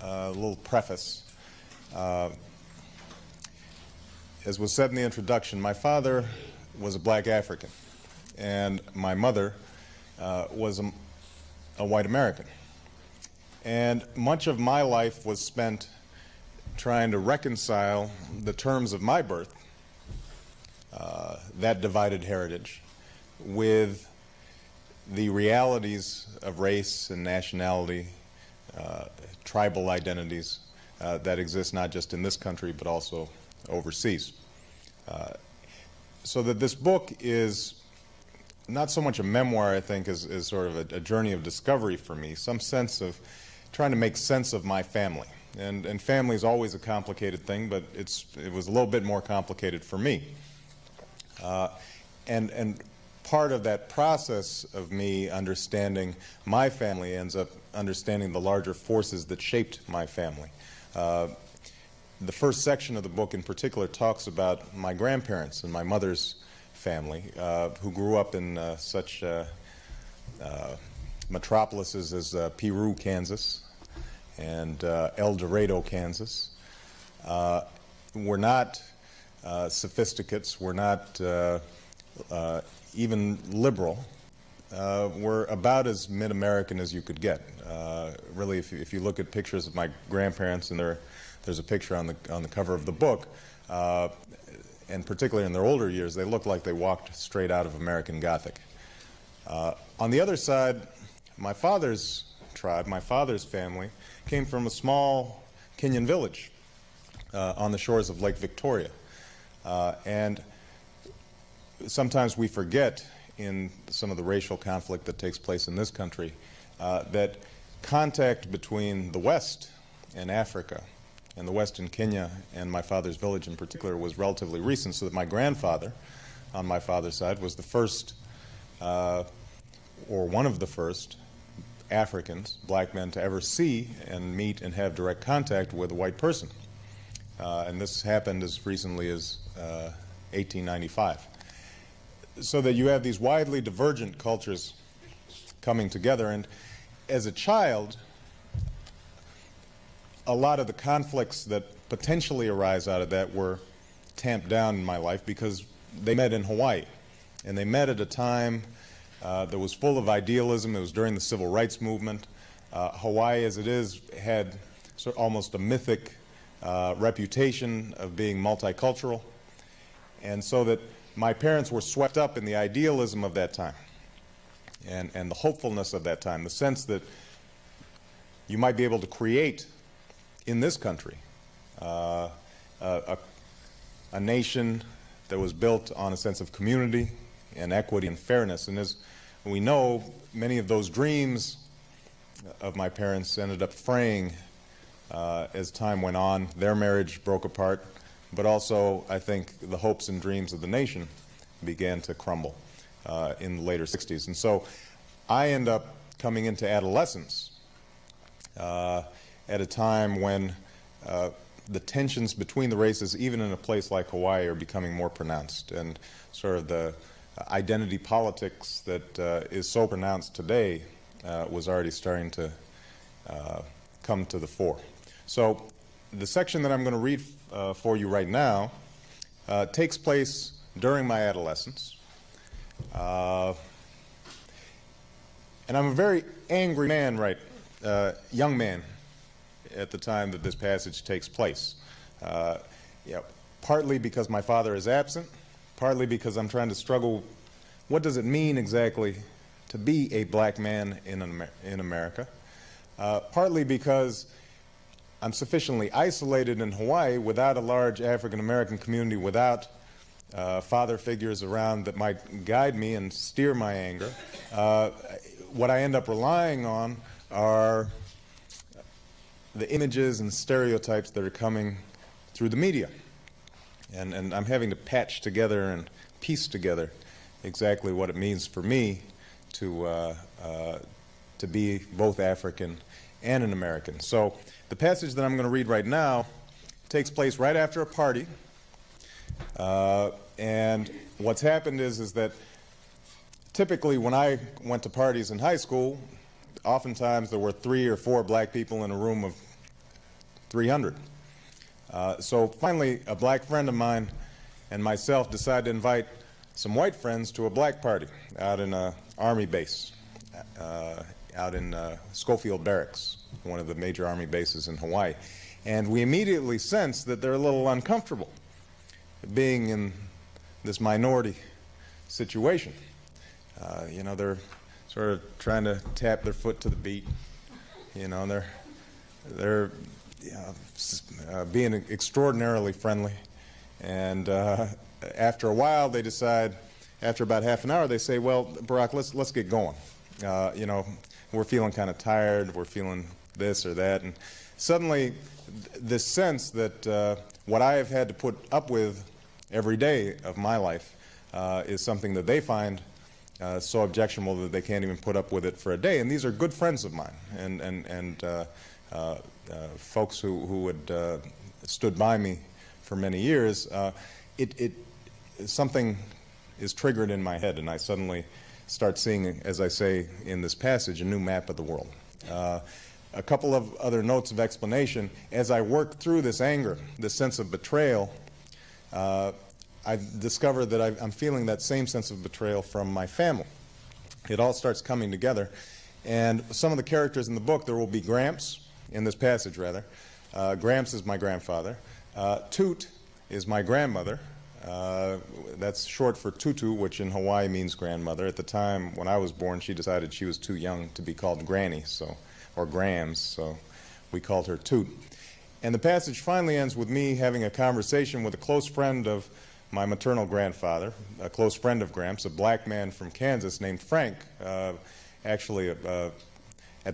a little preface. As was said in the introduction, my father was a black African, and my mother was a white American. And much of my life was spent trying to reconcile the terms of my birth, that divided heritage, with the realities of race and nationality, tribal identities that exist not just in this country but also overseas. So that this book is not so much a memoir, I think, as sort of a journey of discovery for me, some sense of trying to make sense of my family. And family is always a complicated thing, but it was a little bit more complicated for me. And part of that process of me understanding my family ends up understanding the larger forces that shaped my family. The first section of the book in particular talks about my grandparents and my mother's family, who grew up in such metropolises as Peru, Kansas, and El Dorado, Kansas. We're not sophisticates, we're not even liberal. We're about as mid-American as you could get. Really, if you look at pictures of my grandparents, and there's a picture on the cover of the book, and particularly in their older years, they look like they walked straight out of American Gothic. On the other side, my father's tribe, my father's family, came from a small Kenyan village on the shores of Lake Victoria. And sometimes we forget in some of the racial conflict that takes place in this country that contact between the West and Africa, and the West and Kenya, and my father's village in particular, was relatively recent, so that my grandfather, on my father's side, was the first, or one of the first, Africans, black men, to ever see and meet and have direct contact with a white person. And this happened as recently as 1895. So that you have these widely divergent cultures coming together, and as a child, a lot of the conflicts that potentially arise out of that were tamped down in my life because they met in Hawaii. And they met at a time that was full of idealism. It was during the Civil Rights Movement. Hawaii, as it is, had sort of almost a mythic reputation of being multicultural. And so that my parents were swept up in the idealism of that time and the hopefulness of that time, the sense that you might be able to create in this country a nation that was built on a sense of community and equity and fairness. And as we know, many of those dreams of my parents ended up fraying as time went on. Their marriage broke apart, but also I think the hopes and dreams of the nation began to crumble in the later 60s. And so I end up coming into adolescence at a time when the tensions between the races, even in a place like Hawaii, are becoming more pronounced, and sort of the identity politics that is so pronounced today was already starting to come to the fore. So the section that I'm going to read for you right now takes place during my adolescence. And I'm a very angry man, young man, at the time that this passage takes place. Partly because my father is absent, partly because I'm trying to struggle, what does it mean exactly to be a black man in America? Partly because I'm sufficiently isolated in Hawaii without a large African-American community, without father figures around that might guide me and steer my anger. What I end up relying on are the images and stereotypes that are coming through the media. And I'm having to patch together and piece together exactly what it means for me to be both African and an American. So the passage that I'm going to read right now takes place right after a party. And what's happened is that typically when I went to parties in high school, oftentimes there were 3 or 4 black people in a room of 300. So finally, a black friend of mine and myself decided to invite some white friends to a black party out in an Army base, out in Schofield Barracks, one of the major Army bases in Hawaii. And we immediately sensed that they're a little uncomfortable being in this minority situation. You know, they're sort of trying to tap their foot to the beat. You know, they're being extraordinarily friendly. And after a while, they decide, after about half an hour, they say, well, Barack, let's get going. You know, we're feeling kind of tired, we're feeling this or that. And suddenly, this sense that what I have had to put up with every day of my life is something that they find so objectionable that they can't even put up with it for a day. And these are good friends of mine and folks who had stood by me for many years. Something is triggered in my head, and I suddenly start seeing, as I say in this passage, a new map of the world. A couple of other notes of explanation. As I work through this anger, this sense of betrayal, I discovered that I'm feeling that same sense of betrayal from my family. It all starts coming together. And some of the characters in the book, there will be Gramps, in this passage rather. Gramps is my grandfather. Toot is my grandmother. That's short for Tutu, which in Hawaii means grandmother. At the time when I was born, she decided she was too young to be called Granny, or Grams, so we called her Toot. And the passage finally ends with me having a conversation with a close friend of my maternal grandfather, a close friend of Gramps, a black man from Kansas named Frank, actually at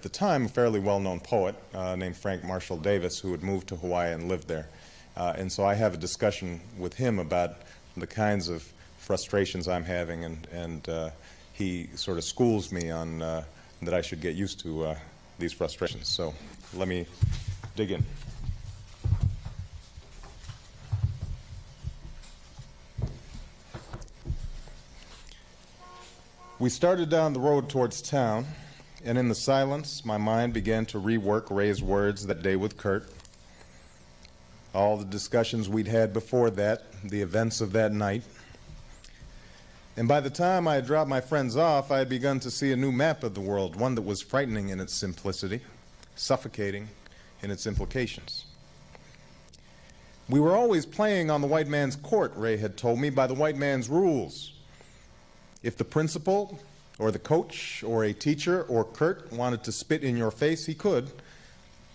the time a fairly well-known poet named Frank Marshall Davis, who had moved to Hawaii and lived there. And so I have a discussion with him about the kinds of frustrations I'm having, and he sort of schools me on that I should get used to these frustrations. So let me dig in. We started down the road towards town, and in the silence, my mind began to rework Ray's words that day with Kurt. All the discussions we'd had before that, the events of that night. And by the time I had dropped my friends off, I had begun to see a new map of the world, one that was frightening in its simplicity, suffocating in its implications. We were always playing on the white man's court, Ray had told me, by the white man's rules. If the principal or the coach or a teacher or Kurt wanted to spit in your face, he could,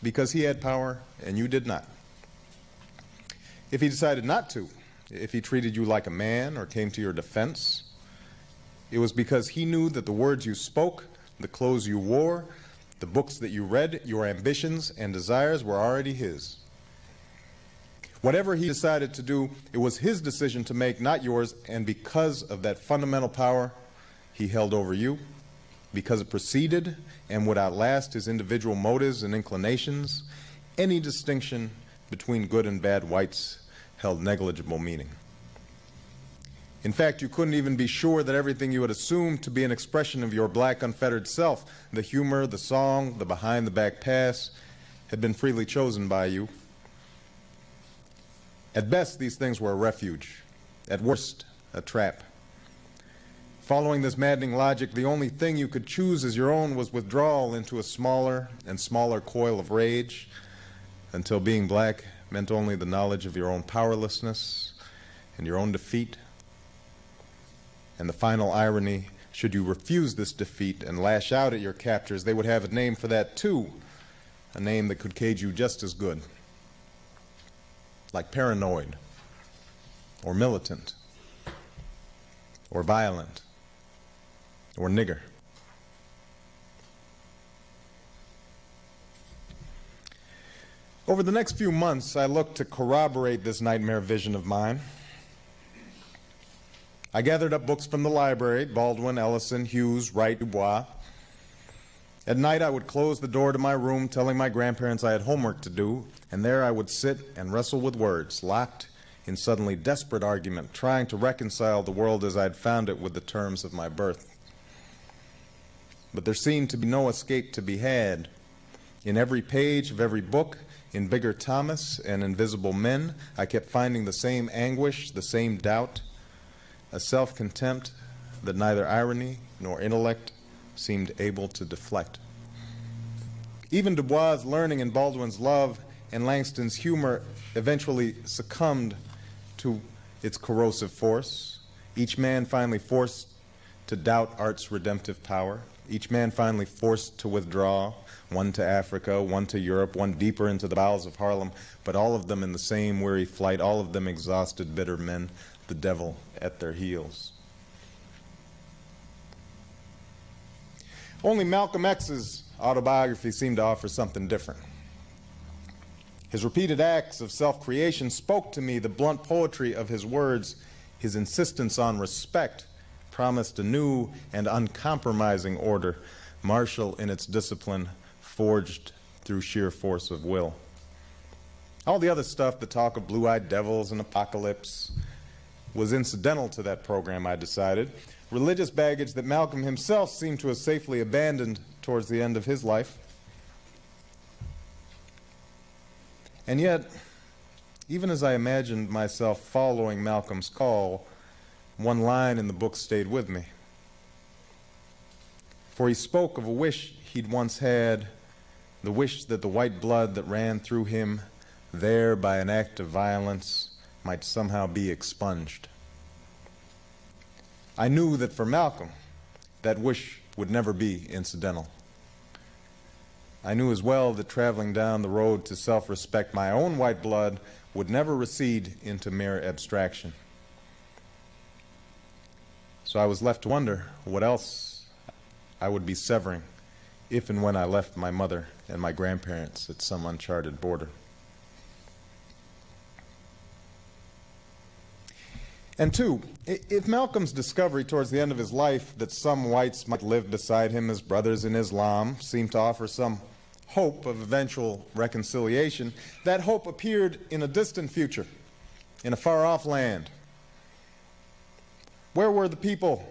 because he had power and you did not. If he decided not to, if he treated you like a man or came to your defense, it was because he knew that the words you spoke, the clothes you wore, the books that you read, your ambitions and desires were already his. Whatever he decided to do, it was his decision to make, not yours, and because of that fundamental power he held over you, because it preceded and would outlast his individual motives and inclinations, any distinction between good and bad whites held negligible meaning. In fact, you couldn't even be sure that everything you had assumed to be an expression of your black unfettered self, the humor, the song, the behind-the-back pass, had been freely chosen by you. At best, these things were a refuge. At worst, a trap. Following this maddening logic, the only thing you could choose as your own was withdrawal into a smaller and smaller coil of rage, until being black meant only the knowledge of your own powerlessness and your own defeat. And the final irony, should you refuse this defeat and lash out at your captors, they would have a name for that too, a name that could cage you just as good. Like paranoid, or militant, or violent, or nigger. Over the next few months, I looked to corroborate this nightmare vision of mine. I gathered up books from the library, Baldwin, Ellison, Hughes, Wright, Dubois. At night, I would close the door to my room, telling my grandparents I had homework to do, and there I would sit and wrestle with words, locked in suddenly desperate argument, trying to reconcile the world as I'd found it with the terms of my birth. But there seemed to be no escape to be had. In every page of every book, in Bigger Thomas and Invisible Men, I kept finding the same anguish, the same doubt, a self-contempt that neither irony nor intellect seemed able to deflect. Even Du Bois' learning and Baldwin's love and Langston's humor eventually succumbed to its corrosive force. Each man finally forced to doubt art's redemptive power. Each man finally forced to withdraw, one to Africa, one to Europe, one deeper into the bowels of Harlem, but all of them in the same weary flight, all of them exhausted, bitter men, the devil at their heels. Only Malcolm X's autobiography seemed to offer something different. His repeated acts of self-creation spoke to me. The blunt poetry of his words, his insistence on respect, promised a new and uncompromising order, martial in its discipline, forged through sheer force of will. All the other stuff, the talk of blue-eyed devils and apocalypse, was incidental to that program, I decided. Religious baggage that Malcolm himself seemed to have safely abandoned towards the end of his life. And yet, even as I imagined myself following Malcolm's call, one line in the book stayed with me. For he spoke of a wish he'd once had, the wish that the white blood that ran through him there by an act of violence might somehow be expunged. I knew that for Malcolm, that wish would never be incidental. I knew as well that traveling down the road to self-respect, my own white blood would never recede into mere abstraction. So I was left to wonder what else I would be severing if and when I left my mother and my grandparents at some uncharted border. And two, if Malcolm's discovery towards the end of his life that some whites might live beside him as brothers in Islam seemed to offer some hope of eventual reconciliation, that hope appeared in a distant future, in a far-off land. Where were the people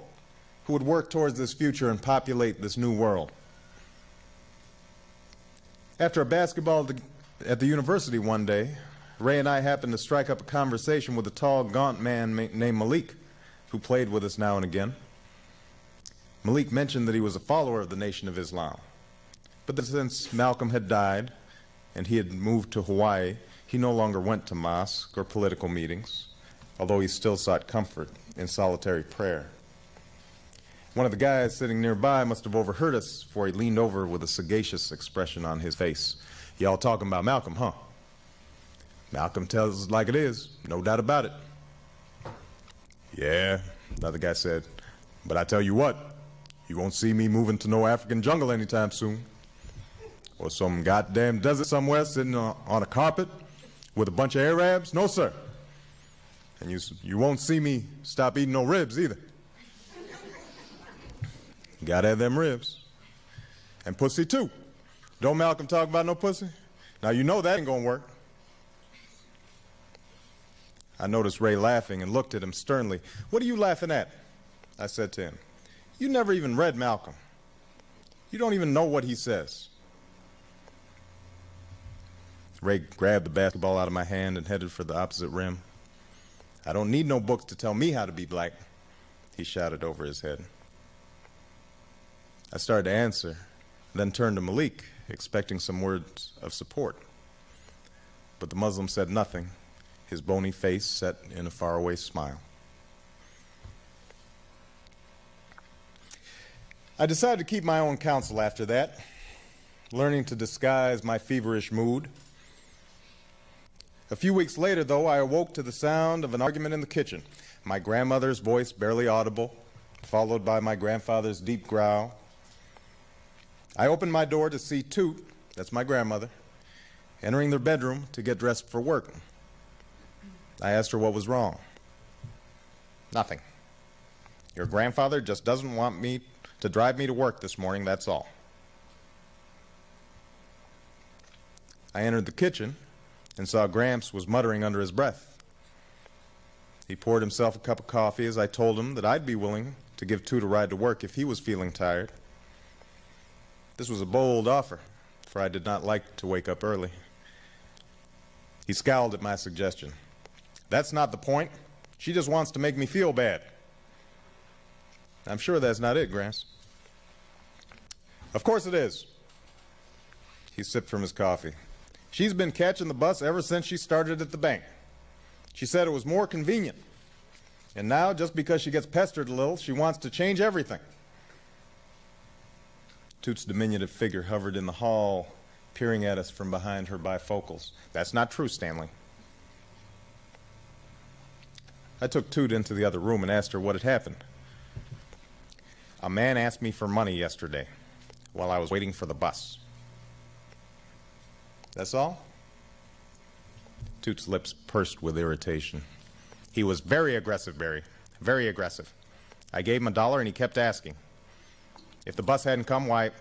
who would work towards this future and populate this new world? After a basketball at the university one day, Ray and I happened to strike up a conversation with a tall, gaunt man named Malik, who played with us now and again. Malik mentioned that he was a follower of the Nation of Islam, but that since Malcolm had died and he had moved to Hawaii, he no longer went to mosque or political meetings, although he still sought comfort in solitary prayer. One of the guys sitting nearby must have overheard us, for he leaned over with a sagacious expression on his face. "Y'all talking about Malcolm, huh?" "Malcolm tells us like it is, no doubt about it." "Yeah," the other guy said, "but I tell you what, you won't see me moving to no African jungle anytime soon. Or some goddamn desert somewhere sitting on a carpet with a bunch of Arabs. No, sir. And you won't see me stop eating no ribs either. Gotta have them ribs. And pussy too. Don't Malcolm talk about no pussy? Now you know that ain't gonna work." I noticed Ray laughing and looked at him sternly. "What are you laughing at?" I said to him. "You never even read Malcolm. You don't even know what he says." Ray grabbed the basketball out of my hand and headed for the opposite rim. "I don't need no books to tell me how to be black," he shouted over his head. I started to answer, then turned to Malik, expecting some words of support. But the Muslim said nothing, his bony face set in a faraway smile. I decided to keep my own counsel after that, learning to disguise my feverish mood. A few weeks later, though, I awoke to the sound of an argument in the kitchen, my grandmother's voice barely audible, followed by my grandfather's deep growl. I opened my door to see Toot, that's my grandmother, entering their bedroom to get dressed for work. I asked her what was wrong. "Nothing. Your grandfather just doesn't want me to drive me to work this morning, that's all." I entered the kitchen and saw Gramps was muttering under his breath. He poured himself a cup of coffee as I told him that I'd be willing to give Toot a ride to work if he was feeling tired. This was a bold offer, for I did not like to wake up early. He scowled at my suggestion. "That's not the point. She just wants to make me feel bad." "I'm sure that's not it, Gramps." "Of course it is." He sipped from his coffee. "She's been catching the bus ever since she started at the bank. She said it was more convenient. And now, just because she gets pestered a little, she wants to change everything." Toot's diminutive figure hovered in the hall, peering at us from behind her bifocals. "That's not true, Stanley." I took Toot into the other room and asked her what had happened. "A man asked me for money yesterday while I was waiting for the bus." "That's all?" Toot's lips pursed with irritation. "He was very aggressive, Barry. Very aggressive. I gave him $1 and he kept asking. If the bus hadn't come, why,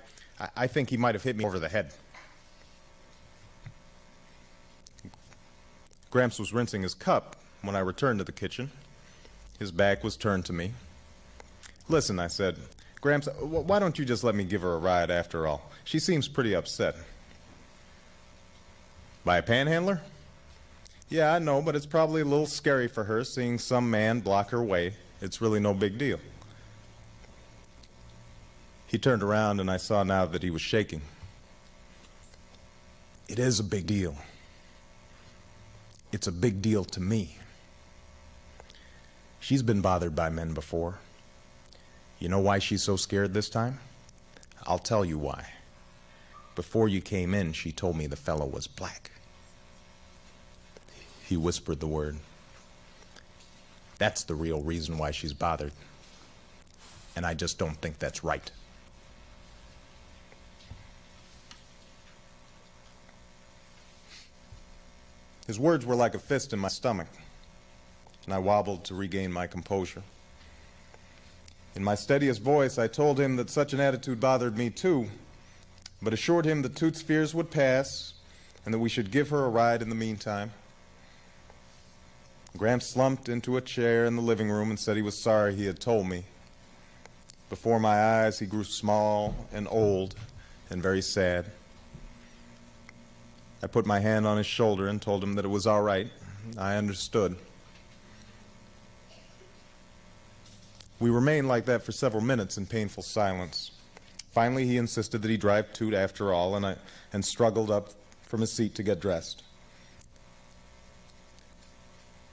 I think he might have hit me over the head." Gramps was rinsing his cup when I returned to the kitchen. His back was turned to me. "Listen," I said, "Gramps, why don't you just let me give her a ride after all? She seems pretty upset." "By a panhandler?" "Yeah, I know, but it's probably a little scary for her seeing some man block her way. It's really no big deal." He turned around and I saw now that he was shaking. "It is a big deal. It's a big deal to me. She's been bothered by men before. You know why she's so scared this time? I'll tell you why. Before you came in, she told me the fellow was black." He whispered the word. "That's the real reason why she's bothered. And I just don't think that's right." His words were like a fist in my stomach, and I wobbled to regain my composure. In my steadiest voice, I told him that such an attitude bothered me too, but assured him that Toot's fears would pass and that we should give her a ride in the meantime. Gramps slumped into a chair in the living room and said he was sorry he had told me. Before my eyes, he grew small and old and very sad. I put my hand on his shoulder and told him that it was all right. I understood. We remained like that for several minutes in painful silence. Finally, he insisted that he drive Toot after all, and struggled up from his seat to get dressed.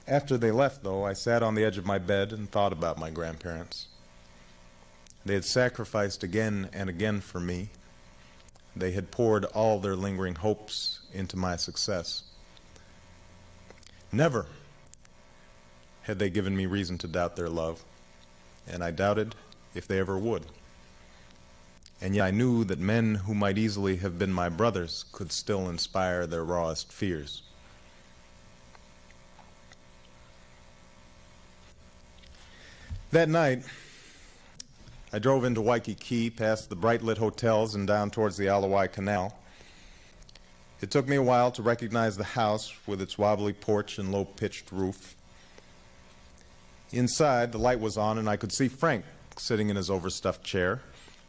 After they left, though, I sat on the edge of my bed and thought about my grandparents. They had sacrificed again and again for me. They had poured all their lingering hopes into my success. Never had they given me reason to doubt their love, and I doubted if they ever would. And yet I knew that men who might easily have been my brothers could still inspire their rawest fears. That night, I drove into Waikiki, past the bright-lit hotels and down towards the Alawai Canal. It took me a while to recognize the house with its wobbly porch and low-pitched roof. Inside, the light was on, and I could see Frank sitting in his overstuffed chair,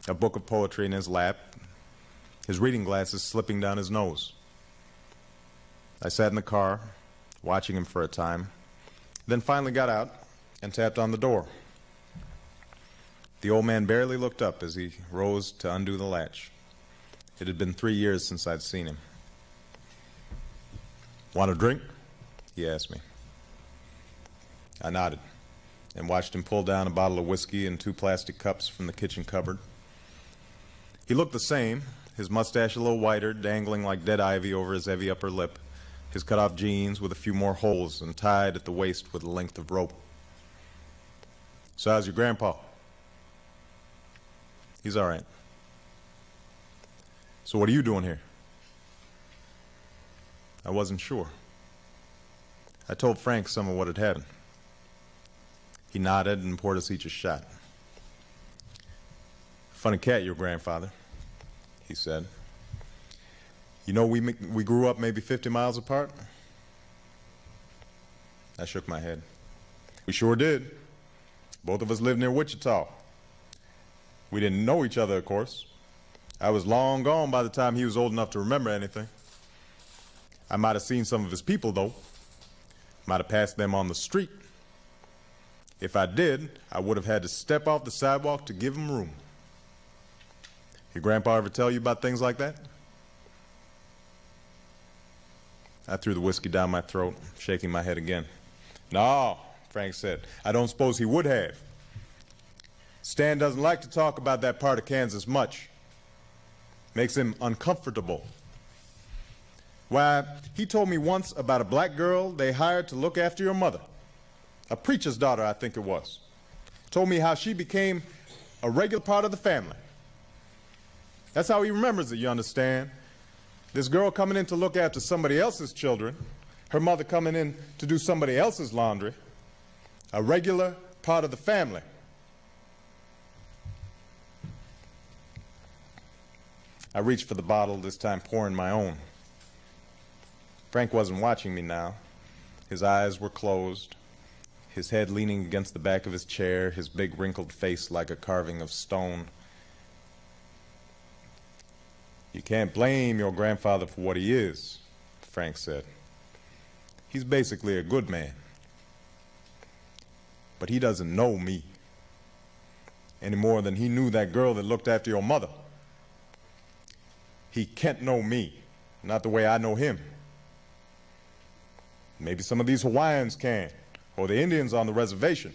a book of poetry in his lap, his reading glasses slipping down his nose. I sat in the car, watching him for a time, then finally got out and tapped on the door. The old man barely looked up as he rose to undo the latch. It had been 3 years since I'd seen him. "Want a drink?" he asked me. I nodded and watched him pull down a bottle of whiskey and 2 plastic cups from the kitchen cupboard. He looked the same, his mustache a little whiter, dangling like dead ivy over his heavy upper lip, his cut-off jeans with a few more holes and tied at the waist with a length of rope. "So how's your grandpa?" "He's all right." "So what are you doing here?" I wasn't sure. I told Frank some of what had happened. He nodded and poured us each a shot. "Funny cat, your grandfather," he said. "You know, we grew up maybe 50 miles apart?" I shook my head. "We sure did. Both of us lived near Wichita. We didn't know each other, of course. I was long gone by the time he was old enough to remember anything. I might have seen some of his people, though. Might have passed them on the street. If I did, I would have had to step off the sidewalk to give him room. Your grandpa ever tell you about things like that? I threw the whiskey down my throat, shaking my head again. No, Frank said. I don't suppose he would have. Stan doesn't like to talk about that part of Kansas much. Makes him uncomfortable. Why, he told me once about a black girl they hired to look after your mother. A preacher's daughter, I think it was. Told me how she became a regular part of the family. That's how he remembers it, you understand? This girl coming in to look after somebody else's children, her mother coming in to do somebody else's laundry, a regular part of the family. I reached for the bottle, this time pouring my own. Frank wasn't watching me now. His eyes were closed, his head leaning against the back of his chair, his big wrinkled face like a carving of stone. You can't blame your grandfather for what he is, Frank said. He's basically a good man. But he doesn't know me any more than he knew that girl that looked after your mother. He can't know me, not the way I know him. Maybe some of these Hawaiians can, or the Indians on the reservation.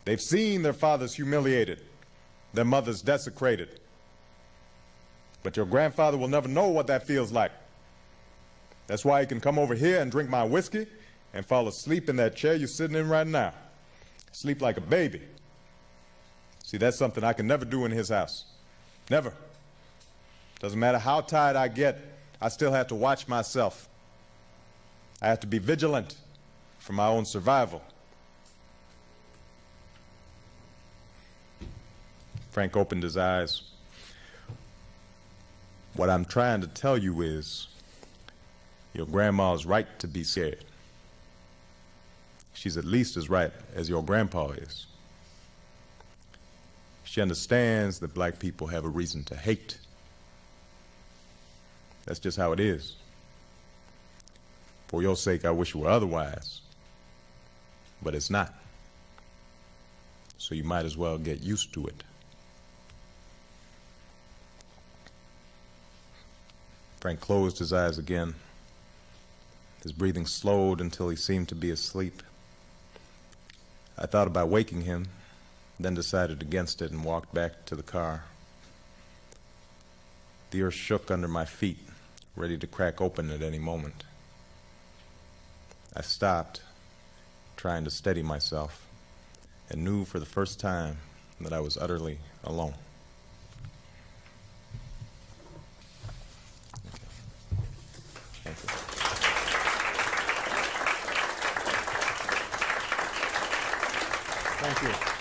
They've seen their fathers humiliated, their mothers desecrated. But your grandfather will never know what that feels like. That's why he can come over here and drink my whiskey and fall asleep in that chair you're sitting in right now. Sleep like a baby. See, that's something I can never do in his house. Never. Doesn't matter how tired I get, I still have to watch myself. I have to be vigilant for my own survival. Frank opened his eyes. What I'm trying to tell you is, your grandma's right to be scared. She's at least as right as your grandpa is. She understands that black people have a reason to hate. That's just how it is. For your sake, I wish it were otherwise. But it's not. So you might as well get used to it. Frank closed his eyes again. His breathing slowed until he seemed to be asleep. I thought about waking him, then decided against it and walked back to the car. The earth shook under my feet, ready to crack open at any moment. I stopped, trying to steady myself, and knew for the first time that I was utterly alone. Thank you. Thank you.